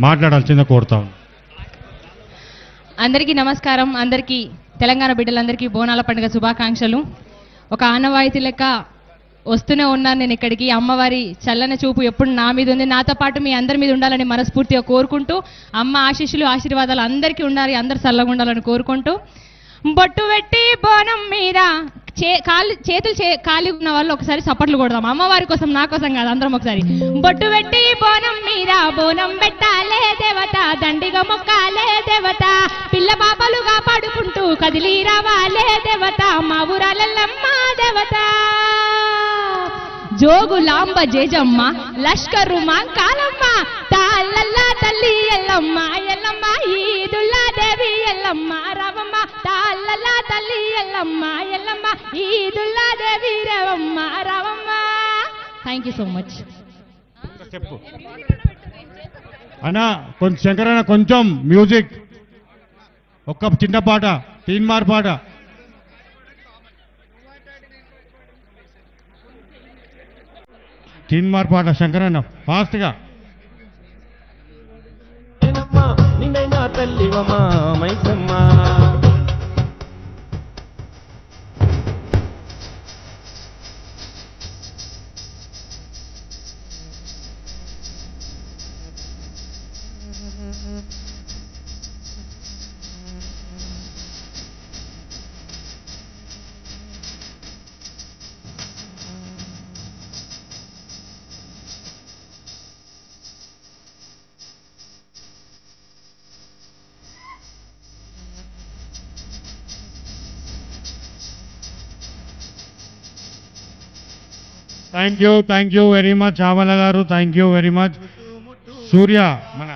మాట్లాడాల్సిందే కోరుతాం. అందరికీ నమస్కారం. అందరికీ తెలంగాణ బిడ్డలందరికీ బోనాల పండుగ శుభాకాంక్షలు. ఒక ఆనవాయితీ లెక్క వస్తూనే ఉన్నాను నేను ఇక్కడికి. అమ్మవారి చల్లని చూపు ఎప్పుడు నా మీద ఉంది, నాతో పాటు మీ అందరి మీద ఉండాలని మనస్ఫూర్తిగా కోరుకుంటూ, అమ్మ ఆశీస్సులు ఆశీర్వాదాలు అందరికీ ఉండాలి, అందరు చల్లగా ఉండాలని కోరుకుంటూ, బొట్టు పెట్టి బోనం మీద చేతులు ఖాళీ ఉన్న వాళ్ళు ఒకసారి చప్పట్లు కొడదాం. అమ్మవారి కోసం, నా కోసం కాదు, అందరం ఒకసారి. బొట్టు పెట్టి బోనం మీద బోనం పెట్టాలే దేవత, దండిగా మొక్కాలే దేవత, పిల్ల పాపలుగా పాడుకుంటూ కదిలి రావాలే దేవత, మా ఊరాలెల్లమ్మ దేవత. జోగులాంబ జేజమ్మ లష్కరు మాంకాలమ్మ, తాళ్ళల్లా తల్లి ఎల్లమ్మ ఎల్లమ్మ, ఈదుల్లా దేవి ఎల్లమ్మ రావమ్మ, తాళ్ళల్లా తల్లి ఎల్లమ్మ ఎల్లమ్మ, ఈదుల్లా దేవి రేవమ్మ రావమ్మ. Thank you so much. చెప్పు అన్నా, కొంచెం శంకరన్న కొంచెం మ్యూజిక్, ఒక్క చిన్న పాట, తీన్మార్ పాట. తీన్మార్ పాట శంకరన్న ఫాస్ట్గా. నిన్నైనా తల్లివమా Maisamma, thank you very much Amala గారు, thank you very much. Surya మన